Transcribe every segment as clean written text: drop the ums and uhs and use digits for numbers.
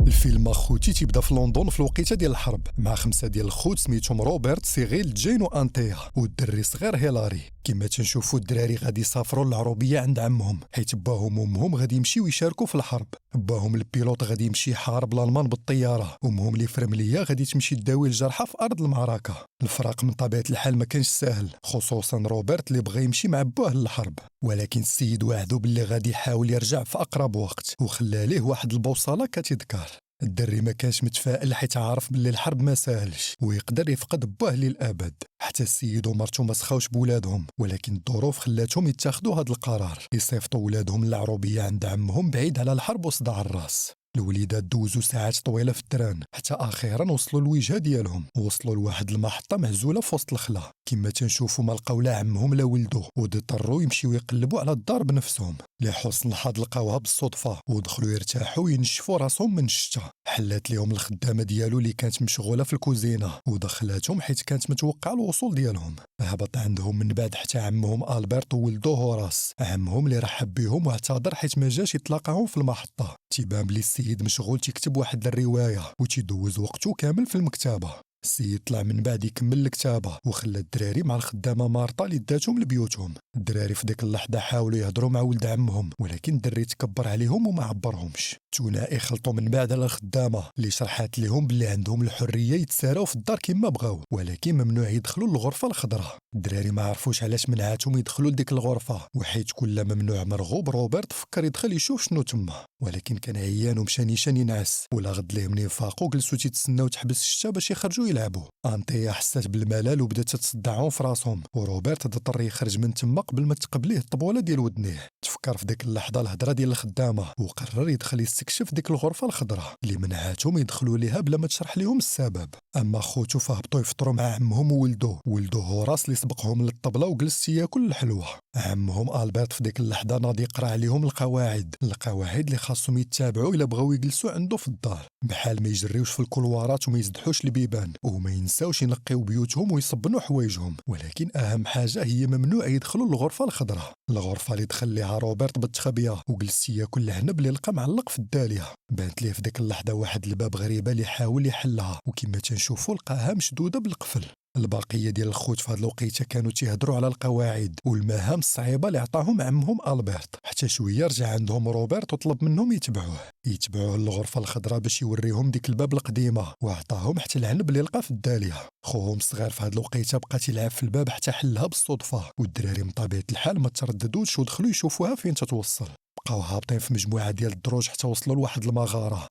الفيلم اخوتي تيبدا في لندن في الوقيته ديال الحرب مع 5 ديال الخوت سميتهم روبرت سيغيل جين وانتيا والدري صغير هيلاري. كما تنشوفوا الدراري غادي يسافروا للعروبيه عند عمهم حيت باهم وامهم غادي يمشيو يشاركوا في الحرب. باهم البيلوت غادي يمشي يحارب الالمان بالطياره، وامهم اللي فرمليه غادي تمشي تداوي الجرحى في ارض المعركه. الفراق من طبيعه الحال ما كانش ساهل، خصوصا روبرت اللي بغى يمشي مع باه للحرب، ولكن السيد وعدو باللي غادي يحاول يرجع في اقرب وقت وخلى ليه واحد البوصله كتذكر. الدري ما كانش متفائل حيت عارف باللي الحرب ما ساهلش ويقدر يفقد باه للابد. حتى السيد ومرته ما سخاوش بولادهم، ولكن الظروف خلاتهم يتخذوا هذا القرار، يصيفطوا ولادهم للعروبيه عند عمهم بعيد على الحرب وصداع الراس. الوليدات دوزوا ساعات طويله في التران حتى اخيرا وصلوا للوجهه ديالهم، وصلوا لواحد المحطه معزوله في وسط الخلا. كما تنشوفوا ما لقاو لا عمهم لا ولدو، واضطروا يمشيو يقلبوا على الدار بنفسهم. لحسن الحظ لقاوها بالصدفه ودخلوا يرتاحوا وينشفوا راسهم من الشتا. حلات لهم الخدامه ديالو اللي كانت مشغوله في الكوزينه ودخلاتهم حيت كانت متوقعه الوصول ديالهم. هبط عندهم من بعد حتى عمهم البرت وولدو هوراس، عمهم اللي رحب بهم واعتذر حيت ما جاش يتلاقاهم في المحطه. تيبان بلي السيد مشغول تيكتب واحد الروايه وتيدوز وقته كامل في المكتبه. السيد طلع من بعد يكمل الكتابه وخلى الدراري مع الخدامه مارطا اللي داتهم لبيوتهم. الدراري في ديك اللحظه حاولوا يهضروا مع ولد عمهم، ولكن الدري تكبر عليهم وما عبرهمش. ثنائي خلطوا من بعد على الخدامه اللي شرحات لهم بلي عندهم الحريه يتساراو في الدار كما بغاو، ولكن ممنوع يدخلوا للغرفه الخضراء. الدراري ما عرفوش علاش منعاتهم يدخلوا لديك الغرفه، وحيت كل ممنوع مرغوب روبرت فكر يدخل يشوف شنو تما، ولكن كان عيان ومشى نيشان ينعس. ولا غد ليه منين فاقوا جلسوا تيتسناو تحبس الشتا باش يخرجوا يلعبوا. انطيا حسات بالملل وبدات تتصدعهم في راسهم، وروبرت اضطر يخرج من تما قبل ما تقبليه الطبوله ديال ودنيه. تفكر في ديك اللحظه الهضره ديال الخدامه وقرر يدخل يستكشف ديك الغرفه الخضراء اللي منعاتهم يدخلوا ليها بلا ما تشرح لهم السبب. اما خوتو فهبطوا يفطروا مع عمهم وولدو هوراس اللي سبقهم للطبله وجلس ياكل الحلوى. عمهم البرت في ديك اللحظه ناضي يقرا عليهم القواعد اللي خاصهم يتبعوا الا بغاو يجلسوا عنده في الدار، بحال ما يجريوش في الكولوارات وما يزدحوش البيبان، وما ينساوش ينقيو بيوتهم ويصبنوا حوايجهم. ولكن اهم حاجه هي ممنوع يدخلوا للغرفه الخضراء، الغرفه اللي دخل ليها روبرت بالتخبيه وجلس ياكل العنب اللي لقى معلق في الداليه. بانت ليه في ديك اللحظه واحد الباب غريبه اللي حاول يحلها، وكما تنشوفوا لقاها مشدوده بالقفل. البقيه ديال الخوت في هاد الوقيته كانوا تيهضروا على القواعد والمهام الصعيبه اللي عطاهم عمهم البرت. حتى شويه رجع عندهم روبرت وطلب منهم يتبعوه للغرفه الخضراء باش يوريهم ديك الباب القديمه، وعطاهم حتى العنب اللي لقى في الداليه. خوهم الصغير في هاد الوقيته بقى تيلعب في الباب حتى حلها بالصدفه، والدراري من طبيعه الحال ما ترددوش ودخلوا يشوفوها فين تتوصل. بقاو هابطين في مجموعه ديال الدروج حتى وصلوا لواحد المغاره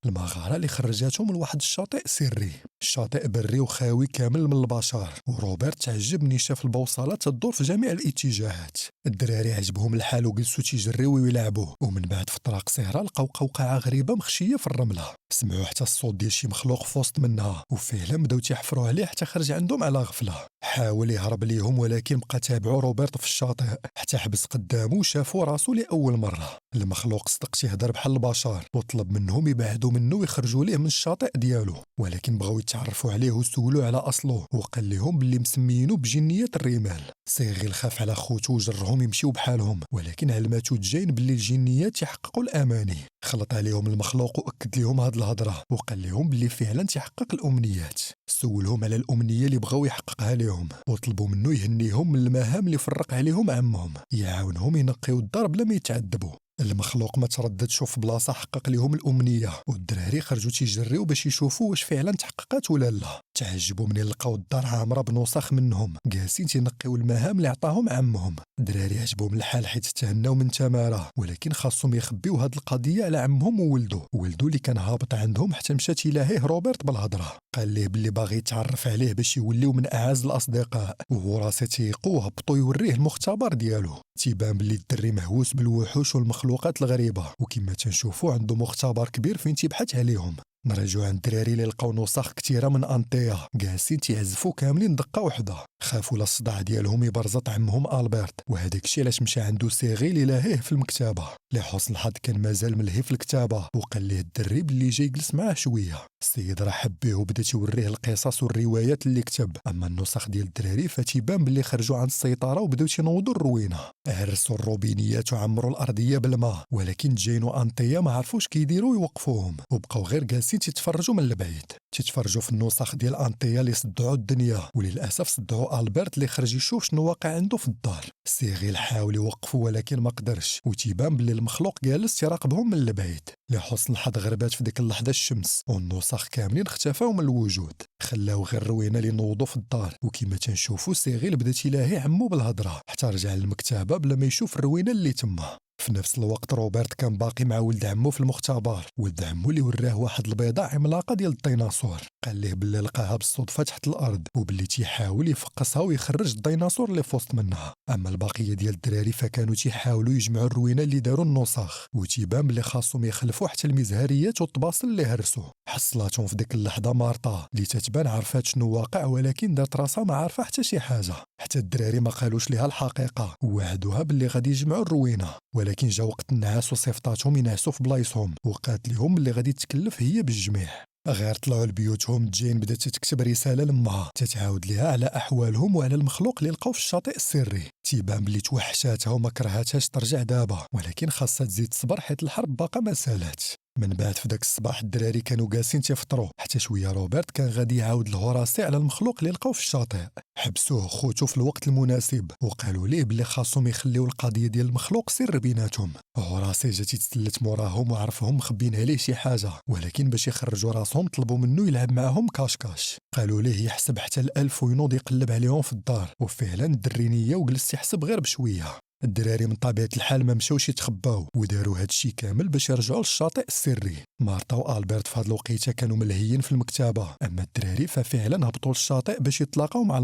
اللي خرجاتهم لواحد الشاطئ سري. الشاطئ بري وخاوي كامل من البشر، وروبرت تعجب ملي شاف البوصله تدور في جميع الاتجاهات. الدراري عجبهم الحال وجلسوا تيجريو ويلعبوا، ومن بعد فتره قصيره لقاو قوقعه غريبه مخشيه في الرمله. سمعوا حتى الصوت ديال شي مخلوق في وسط منها، وفعلا بداو تيحفروا عليه حتى خرج عندهم على غفله. حاول يهرب ليهم ولكن بقى تابعوا روبرت في الشاطئ حتى حبس قدامه وشافوا راسو لاول مره. المخلوق صدق تيهضر بحال البشر وطلب منهم يبعدوا منه ويخرجوا ليه من الشاطئ ديالو، ولكن بغاو يتعرفوا عليه وسولوه على اصله، وقال لهم باللي مسميينه بجنيه الرمال. سيغيل خاف على خوتو وجرهم يمشيو بحالهم، ولكن علماتو جاين باللي الجنيات يحققوا الاماني. خلط عليهم المخلوق واكد لهم هاد الهضره، وقال لهم باللي فعلا تحقق الامنيات. سولهم على الامنيه اللي بغاو يحققها لهم، وطلبوا منه يهنيهم من المهام اللي فرق عليهم عمهم، يعاونهم ينقيو الدار بلا ما يتعذبوا. المخلوق ما ترددش في بلاصه حقق لهم الامنيه، والدراري خرجوا تيجريو باش يشوفوا واش فعلا تحققات ولا لا. تعجبوا من لقاو الدار عامره بنسخ منهم جالسين تينقيو المهام اللي عطاهم عمهم. الدراري عجبهم الحال حيت تهناو من تماره، ولكن خاصهم يخبيو هاد القضيه على عمهم وولدو اللي كان هابط عندهم حتى مشى تيلاهيه روبرت بالهضره. قال ليه باللي باغي يتعرف عليه باش يوليو من اعز الاصدقاء، وهو راسه تيقو هبطوا يوريه المختبر ديالو. تيبان باللي الدري مهووس بالوحوش والمخلوقات الغريبه، وكما تنشوفوا عنده مختبر كبير فين تيبحث عليهم. نرجعوا عند الدراري اللي لقاو نسخ كثيره من انطيا جالسين تيعزفوا كاملين دقه وحده. خافوا لا الصداع ديالهم يبرزط عمهم البرت، وهداك الشيء علاش مشى عنده سيغيل يلاهيه في المكتبه. لحسن الحظ كان مازال ملهي في الكتابه، وقال ليه الدري باللي جاي يجلس معاه شويه. السيد رحب به وبدا تيوريه القصص والروايات اللي كتب. اما النسخ ديال الدراري فتيبان باللي خرجوا عن السيطره وبداو تينوضوا الروينه، هرسوا الروبينيات وعمروا الارضيه بالماء، ولكن جين وانطيا ما عرفوش كيديروا يوقفوهم، وبقاو غير جالسين ولكن تيتفرجوا من البعيد، تيتفرجوا في النسخ ديال أنطيا اللي صدعوا الدنيا، وللأسف صدعوا ألبرت اللي خرج يشوف شنو واقع عنده في الدار. سيغيل حاول يوقفه ولكن ما قدرش، وتيبان بلي المخلوق جالس تيراقبهم من البعيد. لحسن الحظ غربات في ديك اللحظة الشمس والنسخ كاملين اختفاو من الوجود، خلاو غير الروينة اللي نوضوا في الدار. وكما تنشوفوا سيغيل بدا تيلاهي عمو بالهضره حتى رجع للمكتبة بلا ما يشوف الروينة اللي تما. في نفس الوقت روبرت كان باقي مع ولد عمو في المختبر، ولد عمو اللي وراه واحد البيضة عملاقة ديال الديناصور، قال ليه بلي لقاها بالصدفة تحت الأرض وبلي تيحاول يفقسها ويخرج الديناصور اللي في وسط منها. أما البقية ديال الدراري فكانوا تيحاولوا يجمعوا الروينة اللي داروا النسخ، وتيبان بلي خاصهم يخلفوا حتى المزهريات والطباصل اللي هرسوا. حصلاتهم في ديك اللحظة مارطا اللي تتبان عرفات شنو واقع، ولكن دارت راسها ما عارفة حتى شي حاجة. حتى الدراري ما قالوش ليها الحقيقة ووعدوها باللي غادي يجمعوا الروينة، ولكن جا وقت النعاس وصيفطاتهم ينعسوا في بلايصهم، وقالت لهم اللي غادي تكلف هي بالجميع. غير طلعوا لبيوتهم، جين بدات تكتب رساله لامها تتعاود ليها على احوالهم وعلى المخلوق اللي لقاو في الشاطئ السري. تيبان بلي توحشاتها وما كرهاتهاش ترجع دابا، ولكن خاصها تزيد تصبر حيت الحرب باقا ما سالاتش. من بعد في داك الصباح الدراري كانوا جالسين تيفطروا، حتى شويه روبرت كان غادي يعاود الهراسي على المخلوق اللي لقاو في الشاطئ. حبسوه خوتو في الوقت المناسب وقالوا ليه بلي خاصهم يخليو القضيه ديال المخلوق سر بيناتهم. هراسي جا تيتسلت موراهم وعرفهم مخبين عليه شي حاجه، ولكن باش يخرجوا راسهم طلبوا منه يلعب معاهم كاش قالوا ليه يحسب حتى ال1000 وينوض يقلب عليهم في الدار. وفعلا الدرينيه وجلس يحسب غير بشويه. الدراري من طبيعة الحال ما مشاوش يتخباو وداروا هادشي كامل باش يرجعوا للشاطئ السري. مارتا والبرت في هاد الوقيته كانوا ملهيين في المكتبه، اما الدراري ففعلا هبطوا للشاطئ باش يتلاقاو مع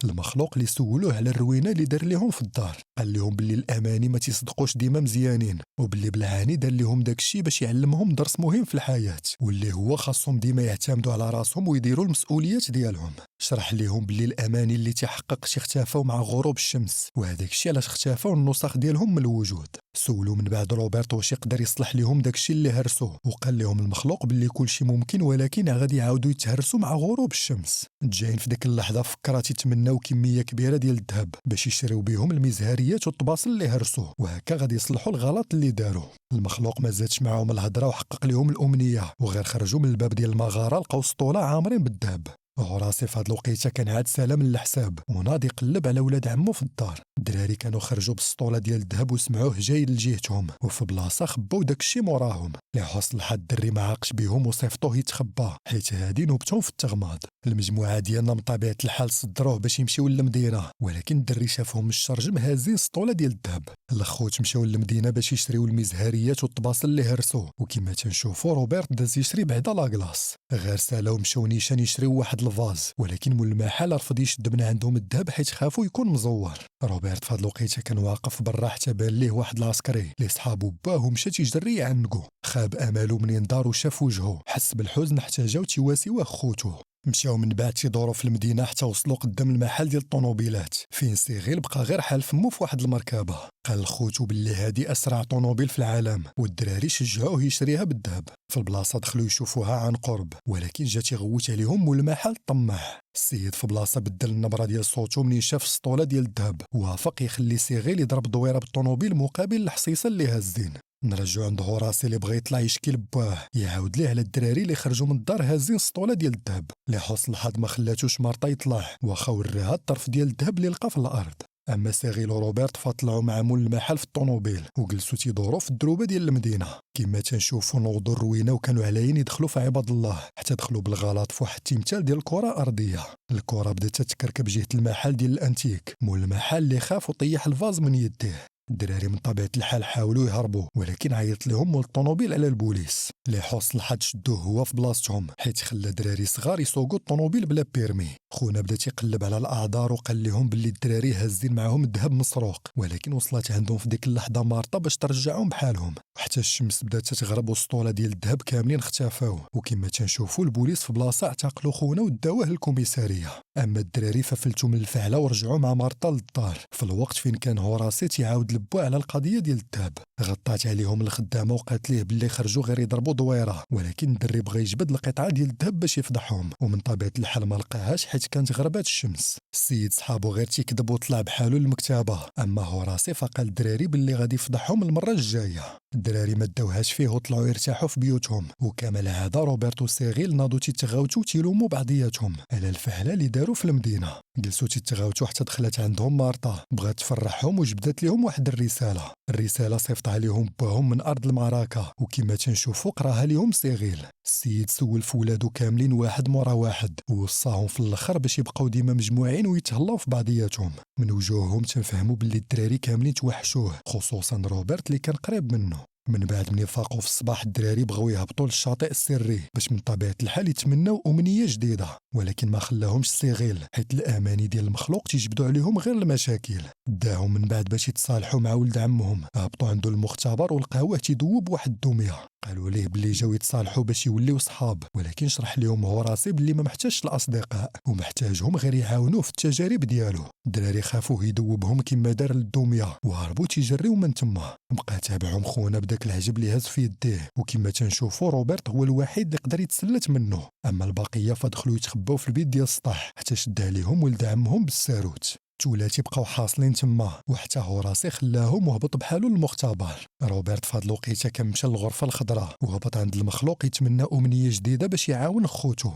المخلوق اللي سولوه على الروينه اللي دار لهم في الدار. قال لهم باللي الاماني ما تصدقوش ديما مزيانين، وباللي بالعاني دار لهم داكشي باش يعلمهم درس مهم في الحياه، واللي هو خاصهم ديما يعتمدوا على راسهم ويديروا المسؤوليات ديالهم. شرح لهم باللي الاماني اللي تحقق اختفاو مع غروب الشمس، وهذاك الشيء علاش اختفاو النسخ ديالهم من الوجود. سولوا من بعد روبرت واش يقدر يصلح لهم داكشي اللي هرسوه، وقال لهم المخلوق باللي كلشي ممكن ولكن غادي يعاودوا يتهرسوا مع غروب الشمس. جايين في ديك اللحظه فكرات يتمناو كميه كبيره ديال الذهب باش يشريو بهم المزهريات والطباصل اللي هرسوه، وهكا غادي يصلحوا الغلط اللي داروه. المخلوق ما زادش معاهم الهضره وحقق لهم الامنيه، وغير خرجوا من الباب ديال المغاره لقاو سطوله عامرين بالذهب. هراسي في هاد الوقيته كان عاد سلام للحساب وناضي يقلب على ولاد عمو في الدار. الدراري كانوا خرجوا بالسطوله ديال الذهب وسمعوه جاي لجهتهم، وفي بلاصه خباو داكشي موراهم. لحسن الحظ الدري ما عاقش بهم وصيفطوه يتخبى حيت هادي نوبتهم في التغماض. المجموعه ديالنا من طبيعه الحال صدروه باش يمشيو للمدينه، ولكن الدري شافهم من الشرجم هازين سطوله ديال الذهب. الخوت مشاو للمدينه باش يشريو المزهريات والطباصل اللي هرسوه، وكما تنشوفوا روبرت داز يشري بعدا لاكلاص. غير سالاو مشاو نيشان يشريو واحد الفاز، ولكن مول المحل رفض يشد من عندهم الذهب حيت خافوا يكون مزور. روبرت في هاد الوقيته كان واقف برا حتى بان ليه واحد العسكري اللي صحابو باه ومشى تيجري يعنقو. خاب امالو منين دار وشاف وجهه، حس بالحزن حتى جاو تيواسيوه خوتو. مشاو من بعد تيدوروا في المدينه حتى وصلوا قدام المحل ديال الطوموبيلات، فين سيغيل بقى غير حال فمو في واحد المركبه. قال لخوتو باللي هادي اسرع طوموبيل في العالم، والدراري شجعوه يشريها بالذهب. في البلاصه دخلوا يشوفوها عن قرب، ولكن جا تيغوت عليهم مول المحل طماع. السيد في بلاصه بدل النبره ديال صوتو منين شاف السطوله ديال الذهب، وافق يخلي سيغيل يضرب دويره بالطوموبيل مقابل الحصيصه اللي هازين. نرجعو عند هراسي اللي بغى يطلع يشكي لباه يعاود ليه على الدراري اللي خرجوا من الدار هازين سطوله ديال الذهب. لحسن الحظ ما خلاتوش مارطا يطلع، واخا وراها الطرف ديال الذهب اللي لقى في الارض. اما سيغيل وروبرت فطلعوا مع مول المحل في الطوموبيل وجلسوا تيدوروا في الدروبه ديال المدينه. كما تنشوفوا نوضوا الروينه وكانوا علاين يدخلوا في عباد الله، حتى دخلوا بالغلط في واحد التمثال ديال الكره ارضيه. الكره بدات تتكركب جهه المحل ديال الانتيك، مول المحل اللي خاف وطيح الفاز من يديه. الدراري من طبيعه الحال حاولوا يهربوا، ولكن عيط لهم مول الطوموبيل على البوليس. لحسن الحظ شدوه هو في بلاصتهم حيت خلى دراري صغار يسوقوا الطوموبيل بلا بيرمي. خونا بدا تيقلب على الاعذار وقال لهم باللي الدراري هازين معاهم الذهب مسروق، ولكن وصلت عندهم في ديك اللحظه مارطا باش ترجعهم بحالهم. وحتى الشمس بدات تتغرب والسطوله ديال الذهب كاملين اختفاو، وكما تنشوفوا البوليس في بلاصه اعتقلوا خونا وداوه للكوميساريه. اما الدراري ففلتوا من الفعله ورجعوا مع مارطا للدار في الوقت فين كان هراسي تيعاود لبوا على القضيه ديال الذهب. غطات عليهم الخدامه وقالت ليه باللي خرجوا غير يضربوا دويره، ولكن الدري بغى يجبد القطعه ديال الذهب باش يفضحهم، ومن طبيعه الحال ما لقاهاش حيت كانت غربات الشمس. السيد صحابو غير تيكذب وطلع بحالو للمكتبه، اما هراسي فقال الدراري باللي غادي يفضحهم المره الجايه. الدراري ما داوهاش فيه وطلعوا يرتاحوا في بيوتهم، وكما العاده روبرتو وسيغيل ناضوا تيتغاوتوا وتيلوموا بعضياتهم على الفعله اللي داروا في المدينه. جلسوا تيتغاوتوا حتى دخلت عندهم مارتا، بغات تفرحهم وجبدت لهم واحد الرساله صيفطها لهم باهم من ارض المعركه، وكما تنشوفوا قراها لهم سيغيل. السيد سول في ولادو كاملين واحد مورا واحد، ووصاهم في الاخر باش يبقاو ديما مجموعين ويتهلاو في بعضياتهم. من وجوههم تنفهموا باللي الدراري كاملين توحشوه، خصوصا روبرت اللي كان قريب منه. من بعد من يفاقوا في الصباح الدراري بغاو يهبطوا للشاطئ السري باش من طبيعه الحال يتمناو امنيه جديده، ولكن ما خلاهمش سيغيل حيت الاماني ديال المخلوق تيجبدوا عليهم غير المشاكل. داهم من بعد باش يتصالحوا مع ولد عمهم، هبطوا عنده المختبر ولقاوه تيدوب واحد الدميه. قالوا ليه بلي جاو يتصالحوا باش يوليو صحاب، ولكن شرح لهم هوراسي بلي ما محتاجش الاصدقاء ومحتاجهم غير يعاونوه في التجارب ديالو. الدراري خافوه يدوبهم كما دار للدميه وهربوا تيجريو من تما. بقى تابعهم خونا بداك العجب اللي هز في يديه، وكما تنشوفوا روبرت هو الوحيد اللي قدر يتسلت منه، اما البقيه فدخلوا يتخباو في البيت ديال السطح حتى شد عليهم ولد عمهم بالساروت. تولاتي بقاو حاصلين تما، وحتى هوراسي خلاهم وهبط بحالو للمختبر. روبرت فهاد الوقيته كان مشى للغرفه الخضراء وهبط عند المخلوق يتمنى امنيه جديده باش يعاون خوتو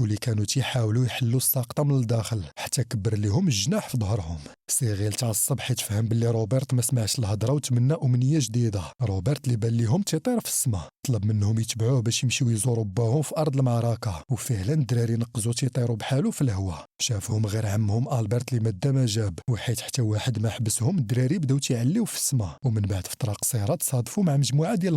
اللي كانوا تيحاولوا يحلوا الساقطه من الداخل، حتى كبر لهم الجناح في ظهرهم. سيغيل تعصب حيت فهم باللي روبرت ما سمعش الهضره وتمنى امنيه جديده. روبرت اللي بان لهم تيطير في السماء طلب منهم يتبعوه باش يمشيو يزوروا باهم في ارض المعركه، وفعلا الدراري نقزوا تيطيروا بحالو في الهواء. شافهم غير عمهم البرت اللي ماده ما جاب، وحيت حتى واحد ما حبسهم الدراري بداو تيعليو في السماء. ومن بعد فتره قصيره تصادفوا مع مجموعه ديال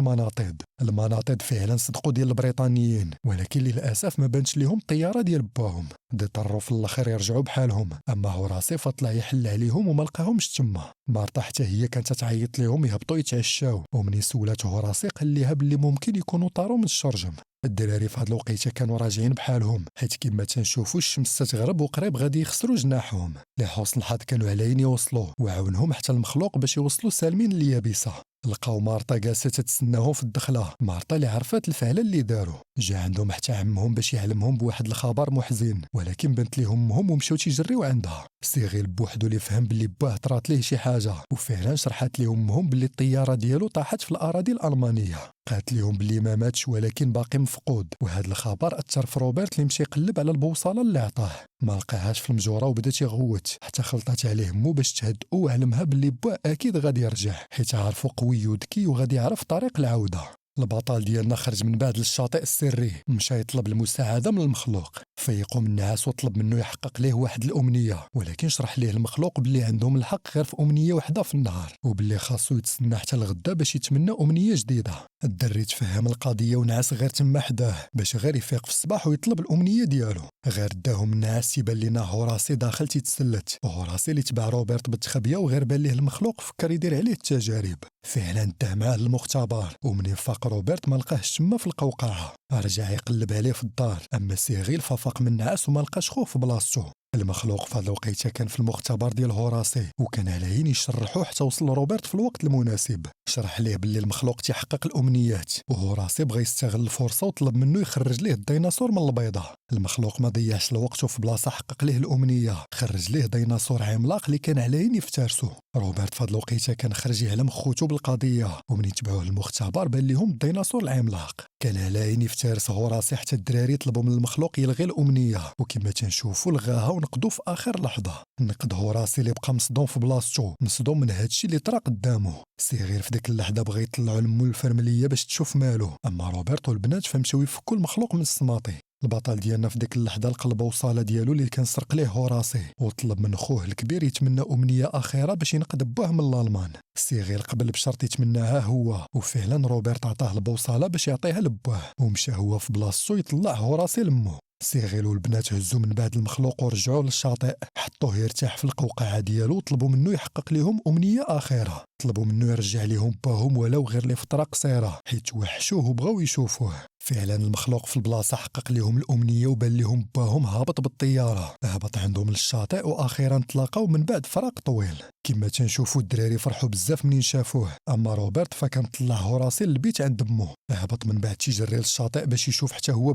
المناطيد فعلا صدقوا ديال البريطانيين، ولكن للاسف ما بانش ليهم الطياره ديال باهم. اضطروا في الاخر يرجعوا بحالهم، اما هوراسي فطلع يحل عليهم وما لقاهمش تما. مارتا حتى هي كانت تعيط لهم يهبطوا يتعشاو، ومني سولات هوراسي قال ليها باللي ممكن يكونوا طاروا من الشرجم. الدراري في هاد الوقيته كانوا راجعين بحالهم، حيت كما تنشوفوا الشمس تغرب وقريب غادي يخسروا جناحهم. لحسن الحظ كانوا عليين يوصلوا، وعاونهم حتى المخلوق باش يوصلوا سالمين لليابسه. لقاو مارتا جالسه تتسناهم في الدخله، مارتا اللي عرفت الفعل اللي داروا. جا عندهم حتى عمهم باش يعلمهم بواحد الخبر محزن، ولكن بنت ليهم امهم ومشاو تيجريو عندها. سيغيل بوحدو اللي فهم باللي باه طرات ليه شي حاجه، وفعلا شرحت لهم امهم باللي الطياره ديالو طاحت في الاراضي الالمانيه. قالت لهم باللي ما ماتش ولكن باقي مفقود، وهذا الخبر اثر في روبرت اللي مشى يقلب على البوصله اللي عطاه. ما لقاهاش في المجوره وبدا تيغوت حتى خلطات عليه مو باش تهدئوا، وعلمها باللي با اكيد غادي يرجع حيت عارفو قوي وذكي وغادي يعرف طريق العوده. البطل ديالنا خرج من بعد للشاطئ السري، مشى يطلب المساعده من المخلوق. فيقوا من النعاس وطلب منه يحقق ليه واحد الامنيه، ولكن شرح ليه المخلوق باللي عندهم الحق غير في امنيه واحده في النهار، وباللي خاصو يتسنى حتى الغدا باش يتمنى امنيه جديده. الدري تفهم القضيه ونعس غير تما حداه باش غير يفيق في الصباح ويطلب الامنيه ديالو. غير داهم النعاس يبان لينا هوراسي داخل تيتسلت، وهوراسي اللي تبع روبرت بالتخبيه وغير بان ليه المخلوق فكر يدير عليه التجارب. فعلا داه معاه للمختبر، ومن فاق روبرت ما لقاهش تما في القوقعه. رجع يقلب عليه في الدار، اما سيغيل ففاق من النعاس وما لقاش خوه في بلاصتو. المخلوق في هذا الوقيته كان في المختبر ديال هوراسي، وكان على يشرحوه حتى وصل روبرت في الوقت المناسب. شرح ليه باللي المخلوق تيحقق الامنيات، وهوراسي بغى يستغل الفرصه وطلب منه يخرج ليه الديناصور من البيضه. المخلوق ما ضيعش الوقت وفي بلاصه حقق ليه الامنيه، خرج ليه ديناصور عملاق اللي كان على يفترسو. روبرت في هذا الوقيته كان خرج يعلم خوتو بالقضيه، ومن يتبعوه المختبر بان لهم الديناصور العملاق. كان على يفترس هوراسي حتى الدراري طلبوا من المخلوق يلغي الامنيه، وكما تنشوفوا لغاها ونقضوا في اخر لحظه. نقد هوراسي اللي بقى مصدوم في بلاصتو، مصدوم من هادشي اللي طرا قدامه. سيغير في ديك اللحظه بغى يطلعوا لمو الفرمليه باش تشوف مالو، اما روبرت والبنات فمشاو يفكوا المخلوق من السماطي. البطل ديالنا في ديك اللحظه لقى البوصله ديالو اللي كان سرق ليه هوراسي، وطلب من خوه الكبير يتمنى امنيه اخيره باش ينقذ باه من الالمان. سيغير قبل بشرط يتمناها هو، وفعلا روبرت عطاه البوصله باش يعطيها لباه، ومشى هو في بلاصتو يطلع هوراسي لمو. سيغيل والبنات هزوا من بعد المخلوق ورجعوا للشاطئ، حطوه يرتاح في القوقعه ديالو وطلبوا منه يحقق لهم امنيه اخيره. طلبوا منه يرجع لهم باهم ولو غير لفتره قصيره، حيت توحشوه وبغاو يشوفوه. فعلا المخلوق في البلاصه حقق لهم الامنيه وبان لهم باهم هابط بالطياره، هبط عندهم للشاطئ واخيرا تلاقاو من بعد فراق طويل. كما تنشوفوا الدراري فرحوا بزاف منين شافوه، اما روبرت فكان طلع هوراسي للبيت عند مو. هبط من بعد تيجري للشاطئ باش يشوف حتى هو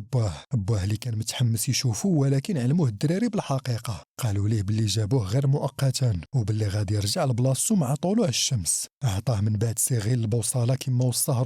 باه اللي كان متحمس تحمس يشوفوه ولكن علموه الدراري بالحقيقة. قالوا ليه باللي جابوه غير مؤقتا وباللي غادي يرجع لبلاصتو مع طلوع الشمس. عطاه من بعد سيغيل البوصلة كما وصاه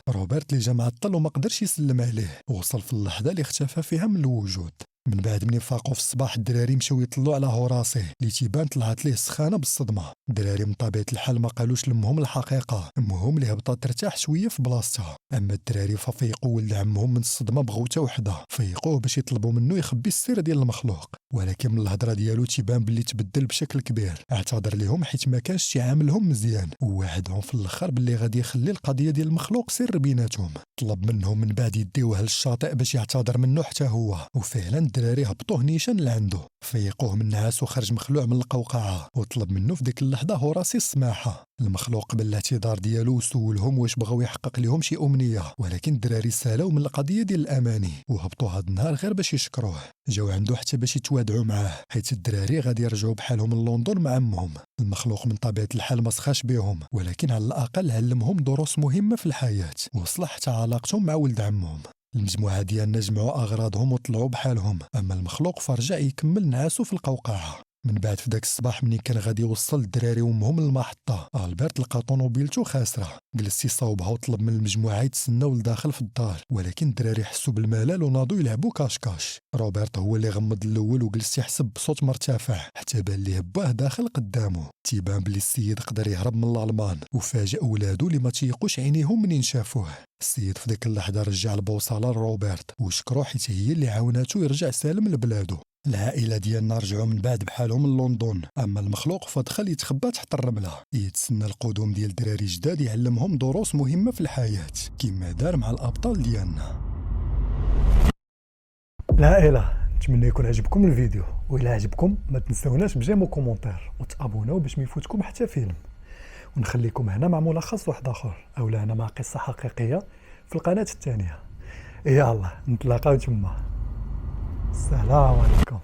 روبرت اللي جا معطل وما قدرش يسلم عليه، وصل في اللحظة اللي اختفى فيها من الوجود. من بعد مني فاقوا في الصباح الدراري مشاو يطلعوا على هوراسيه اللي تيبان طلعت ليه سخانه بالصدمه. الدراري من طبيعه الحال ما قالوش لامهم الحقيقه، امهم اللي هبطات ترتاح شويه في بلاصتها. اما الدراري ففيقوا ولد عمهم من الصدمه بغوته وحده، فيقوه باش يطلبوا منه يخبي السر ديال المخلوق، ولكن من الهضره ديالو تيبان باللي تبدل بشكل كبير. اعتذر لهم حيت ما كانش تيعاملهم مزيان، ووعدهم في الاخر باللي غادي يخلي القضيه ديال المخلوق سر بيناتهم. طلب منهم من بعد يديوه للشاطئ باش يعتذر منه حتى هو، وفعلا الدراري هبطوه نيشان لعندو، فيقوه من النعاس وخرج مخلوع من القوقعه، وطلب منه في ديك اللحظه هوراسي السماحه. المخلوق قبل الاعتذار ديالو وسولهم واش بغاو يحقق لهم شي امنيه، ولكن الدراري سالاو من القضيه ديال الاماني وهبطوا هذا النهار غير باش يشكروه. جاو عنده حتى باش يتوادعوا معاه حيت الدراري غادي يرجعوا بحالهم من لندن مع امهم. المخلوق من طبيعه الحال ما سخاش بهم، ولكن على الاقل علمهم دروس مهمه في الحياه وصلح حتى علاقتهم مع ولد عمهم. المجموعه ديالنا جمعوا اغراضهم وطلعوا بحالهم، اما المخلوق فرجع يكمل نعاسو في القوقعه. من بعد في داك الصباح منين كان غادي يوصل الدراري وامهم للمحطه، البرت لقى طونوبيلتو خاسره. جلس يصاوبها وطلب من المجموعه يتسناو لداخل في الدار، ولكن الدراري حسوا بالملل وناضوا يلعبوا كاش. روبرت هو اللي غمض الاول وجلس يحسب بصوت مرتفع حتى بان ليه باه داخل قدامه. تيبان بلي السيد قدر يهرب من الالمان، وفاجئ ولادو اللي ما تيقوش عينيهم منين شافوه. السيد في ديك اللحظه رجع البوصله لروبرت وشكرو حيت هي اللي عاوناتو يرجع سالم لبلادو. العائله ديالنا رجعوا من بعد بحالهم من لندن، اما المخلوق فدخل يتخبى تحت الرمله يتسنى القدوم ديال الدراري جداد يعلمهم دروس مهمه في الحياه كما دار مع الابطال ديالنا. العائله نتمنى يكون عجبكم الفيديو، وإلا عجبكم ما تنساوناش بجيمو كومونتير وتابوناو باش ما يفوتكم حتى فيلم، ونخليكم هنا مع ملخص واحد اخر اولا هنا مع قصه حقيقيه في القناه الثانيه. يلا نتلاقاو تما. السلام عليكم.